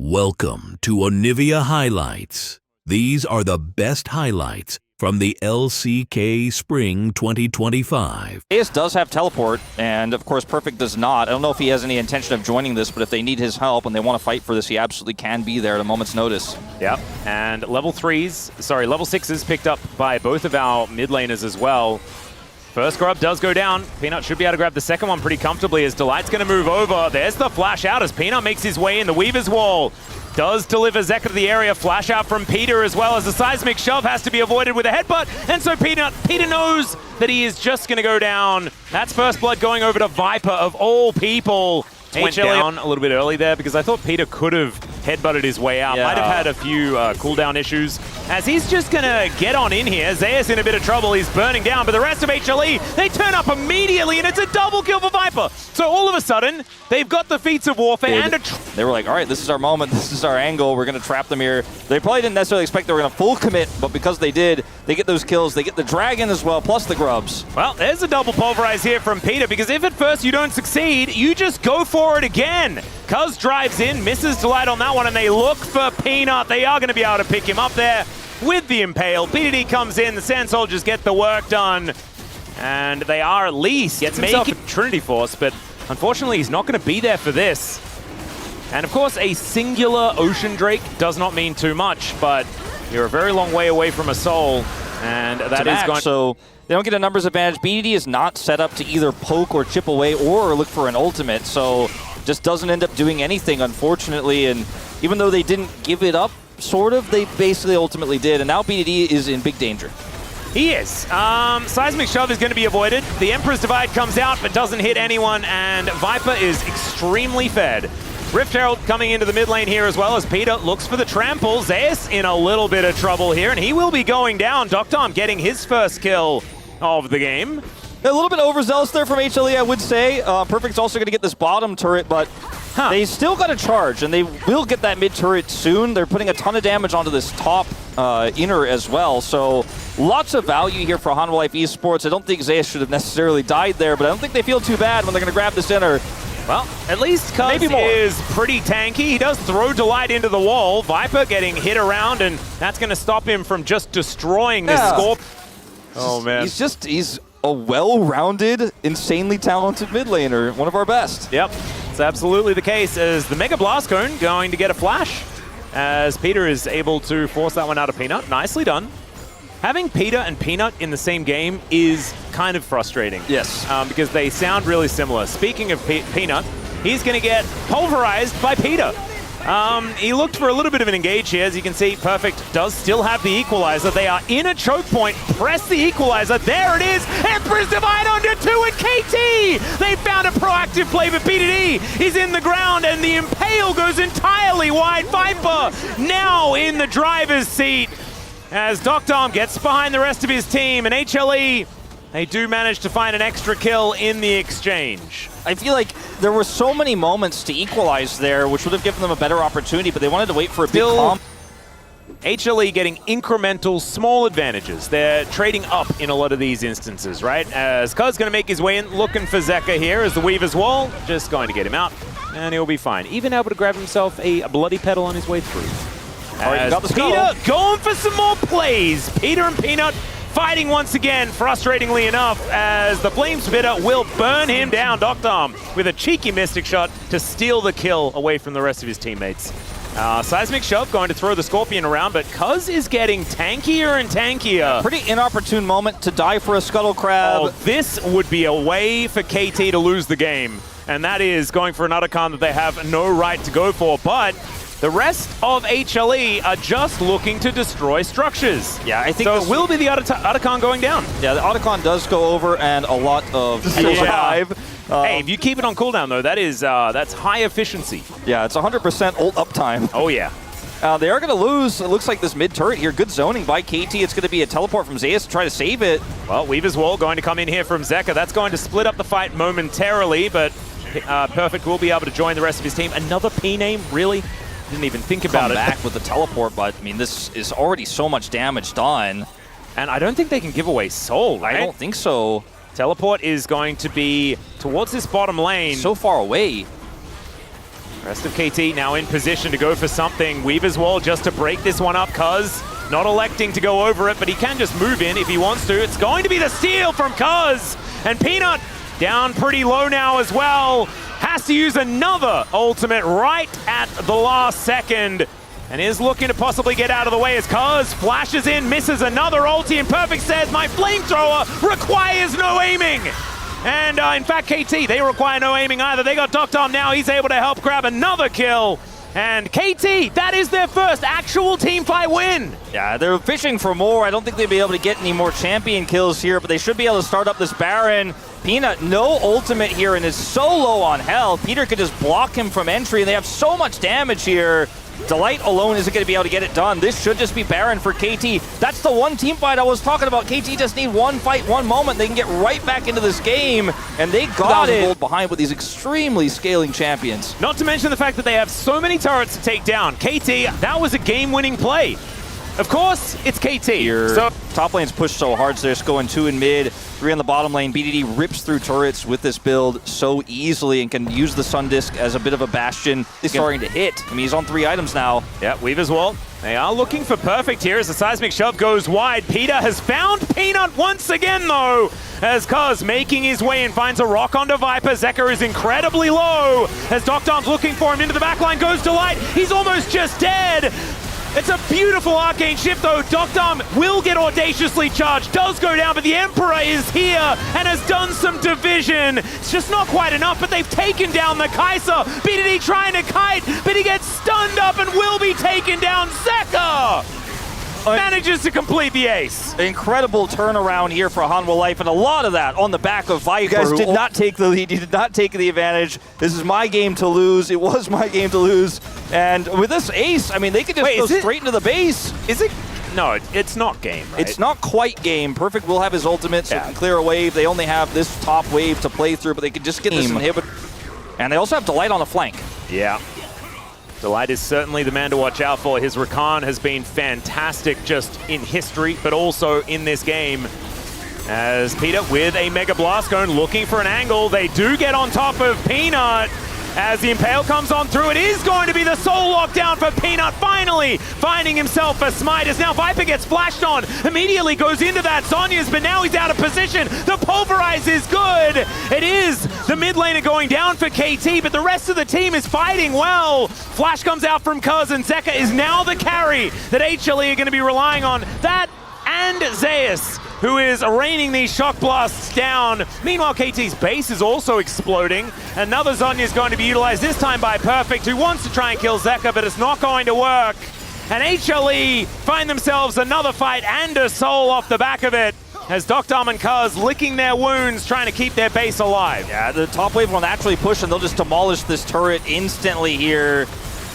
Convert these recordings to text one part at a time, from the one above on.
Welcome to Onivia Highlights. These are the best highlights from the LCK Spring 2025. Ace does have teleport, and of course Perfect does not. I don't know if he has any intention of joining this, but if they need his help and they want to fight for this, he absolutely can be there at a moment's notice. Yep, and level 6s picked up by both of our mid laners as well. First grub does go down. Peanut should be able to grab the second one pretty comfortably as Delight's going to move over. There's the flash out as Peanut makes his way in. The Weaver's Wall does deliver Zeka to the area. Flash out from Peter as well as the seismic shove has to be avoided with a headbutt. And so Peter knows that he is just going to go down. That's first blood going over to Viper of all people. Went down a little bit early there because I thought Peter could have headbutted his way out. Might have had a few cooldown issues. As he's just going to get on in here. Zeus in a bit of trouble. He's burning down. But the rest of HLE, they turn up immediately and it's a double kill for Viper. So all of a sudden, they've got the feats of warfare and they were like, all right, this is our moment. This is our angle. We're going to trap them here. They probably didn't necessarily expect they were going to full commit, but because they did, they get those kills. They get the dragon as well, plus the grubs. Well, there's a double pulverize here from Peter because if at first you don't succeed, you just go for it again. Cuz drives in, misses Delight on that one, and they look for Peanut. They are going to be able to pick him up there with the Impale. PDD comes in, the Sand Soldiers get the work done, and they are at least gets himself a Trinity Force, but unfortunately he's not going to be there for this. And of course, a singular Ocean Drake does not mean too much, but you're a very long way away from a soul, and that is going. So they don't get a numbers advantage. BDD is not set up to either poke or chip away or look for an ultimate, so just doesn't end up doing anything, unfortunately. And even though they didn't give it up, sort of, they basically ultimately did. And now BDD is in big danger. He is. Seismic Shove is going to be avoided. The Emperor's Divide comes out but doesn't hit anyone, and Viper is extremely fed. Rift Herald coming into the mid lane here as well as Peter looks for the trample. Zeus in a little bit of trouble here, and he will be going down. Doctom getting his first kill of the game. A little bit overzealous there from HLE, I would say. Perfect's also going to get this bottom turret, but they still got to charge, and they will get that mid turret soon. They're putting a ton of damage onto this top inner as well, so lots of value here for Hanwha Life Esports. I don't think Zeus should have necessarily died there, but I don't think they feel too bad when they're going to grab this inner. Well, at least Cuz is pretty tanky. He does throw Delight into the wall. Viper getting hit around, and that's going to stop him from just destroying this score. Oh, man. He's a well-rounded, insanely talented mid laner, one of our best. Yep, it's absolutely the case, as the Mega Blast Cone going to get a flash, as Peter is able to force that one out of Peanut. Nicely done. Having Peter and Peanut in the same game is kind of frustrating. Yes. Because they sound really similar. Speaking of Peanut, he's going to get pulverized by Peter. He looked for a little bit of an engage here. As you can see, Perfect does still have the equalizer. They are in a choke point. Press the equalizer. There it is. Emperor's Divide onto 2 and KT. They found a proactive play, but PDD is in the ground, and the Impale goes entirely wide. Viper now in the driver's seat as Doctom gets behind the rest of his team, and HLE, they do manage to find an extra kill in the exchange. I feel like there were so many moments to equalize there, which would have given them a better opportunity, but they wanted to wait for a big comp. HLE getting incremental small advantages. They're trading up in a lot of these instances, right? As Cuz going to make his way in, looking for Zeka here as the Weaver's Wall, just going to get him out, and he'll be fine. Even able to grab himself a bloody petal on his way through. As Peter going for some more plays. Peter and Peanut fighting once again, frustratingly enough, as the Flame Spitter will burn him down. Doctom with a cheeky Mystic Shot to steal the kill away from the rest of his teammates. Seismic Shove going to throw the Scorpion around, but Cuz is getting tankier and tankier. Pretty inopportune moment to die for a Scuttle Crab. Oh, this would be a way for KT to lose the game, and that is going for an Otacon that they have no right to go for, but the rest of HLE are just looking to destroy structures. Yeah, I think so. It will be the Otacon going down. Yeah, the Otacon does go over, and a lot of survive. Hey, if you keep it on cooldown though, that is that's high efficiency. Yeah, it's 100% ult uptime. Oh yeah. They are going to lose. It looks like this mid turret here. Good zoning by KT. It's going to be a teleport from Zeus to try to save it. Well, Weaver's Wall going to come in here from Zeka. That's going to split up the fight momentarily, but Perfect will be able to join the rest of his team. Another P name, really? Didn't even think about it. Back with the teleport, but I mean, this is already so much damage done. And I don't think they can give away Soul, right? I don't think so. Teleport is going to be towards this bottom lane. So far away. Rest of KT now in position to go for something. Weaver's Wall just to break this one up. Cuz not electing to go over it, but he can just move in if he wants to. It's going to be the steal from Cuz. And Peanut down pretty low now as well. Has to use another ultimate right at the last second. And is looking to possibly get out of the way as Cuz flashes in, misses another ulti, and Perfect says, my flamethrower requires no aiming. And in fact, KT, they require no aiming either. They got Doc Tom now. He's able to help grab another kill. And KT, that is their first actual team fight win. Yeah, they're fishing for more. I don't think they'll be able to get any more champion kills here, but they should be able to start up this Baron. Peanut, no ultimate here and is so low on health. Peter could just block him from entry, and they have so much damage here. Delight alone isn't going to be able to get it done. This should just be Baron for KT. That's the one team fight I was talking about. KT just need one fight, one moment. They can get right back into this game, and they got it. Gold behind with these extremely scaling champions. Not to mention the fact that they have so many turrets to take down. KT, that was a game-winning play. Of course, it's KT. So top lane's pushed so hard, so they're just going 2 in mid, 3 in the bottom lane. BDD rips through turrets with this build so easily and can use the Sun Disc as a bit of a bastion. He's starting to hit. I mean, he's on 3 items now. Yeah, Weaver's Wall. They are looking for Perfect here as the seismic shove goes wide. Peter has found Peanut once again, though, as Cuz making his way and finds a rock onto Viper. Zeka is incredibly low as Doc Dom's looking for him into the backline. Goes Delight. He's almost just dead. It's a beautiful arcane shift, though. Doc Dom will get audaciously charged, does go down, but the Emperor is here and has done some division. It's just not quite enough, but they've taken down the Kaiser. BDD trying to kite, but he gets stunned up and will be taken down. Zeka manages to complete the ace. Incredible turnaround here for Hanwha Life, and a lot of that on the back of Viper. You guys did not take the lead. You did not take the advantage. This is my game to lose. It was my game to lose. And with this ace, I mean, they could just go straight into the base. Is it? No, it's not game, right? It's not quite game. Perfect will have his ultimate, so can clear a wave. They only have this top wave to play through, but they could just get this inhibitor. And they also have Delight on the flank. Yeah. Delight is certainly the man to watch out for. His Rakan has been fantastic just in history, but also in this game. As Peter with a Mega Blast Cone looking for an angle. They do get on top of Peanut. As the Impale comes on through, it is going to be the soul lockdown for Peanut, finally finding himself a smite. As now Viper gets flashed on, immediately goes into that Zhonya's, but now he's out of position. The Pulverize is good. It is the mid laner going down for KT, but the rest of the team is fighting well. Flash comes out from Cuz, and Zeka is now the carry that HLE are going to be relying on. That and Zeus, who is raining these shock blasts down. Meanwhile, KT's base is also exploding. Another Zhonya is going to be utilized, this time by Perfect, who wants to try and kill Zeka, but it's not going to work. And HLE find themselves another fight and a soul off the back of it, as Doc Dom and Cuz licking their wounds, trying to keep their base alive. Yeah, the top wave will naturally push, and they'll just demolish this turret instantly here.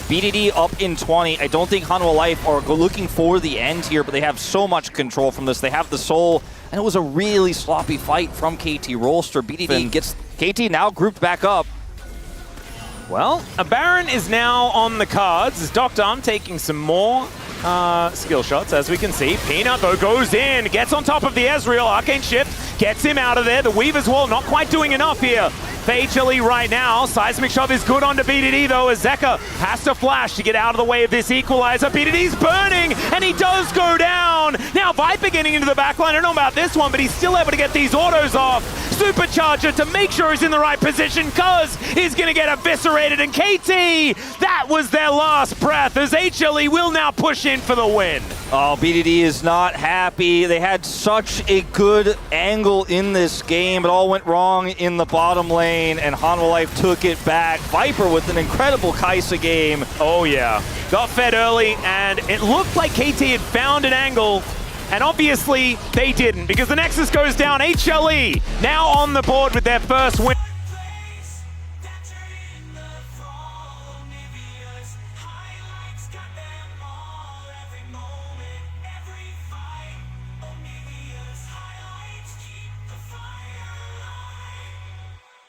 BDD up in 20. I don't think Hanwha Life are looking for the end here, but they have so much control from this. They have the soul, and it was a really sloppy fight from KT Rolster. BDD gets KT now grouped back up. Well, a Baron is now on the cards as Doc Dom taking some more skill shots, as we can see. Peanut, though, goes in, gets on top of the Ezreal. Arcane Shift gets him out of there. The Weaver's Wall not quite doing enough here for HLE right now. Seismic Shove is good onto BDD, though, as Zeka has to flash to get out of the way of this equalizer. BDD's burning, and he does go down. Now Viper getting into the backline. I don't know about this one, but he's still able to get these autos off. Supercharger to make sure he's in the right position. Cuz he's going to get eviscerated, and KT, that was their last breath, as HLE will now push in for the win. Oh, BDD is not happy. They had such a good angle in this game. It all went wrong in the bottom lane, and Hanwha Life took it back. Viper with an incredible Kai'Sa game. Oh yeah, got fed early, and it looked like KT had found an angle, and obviously they didn't, because the Nexus goes down. HLE now on the board with their first win.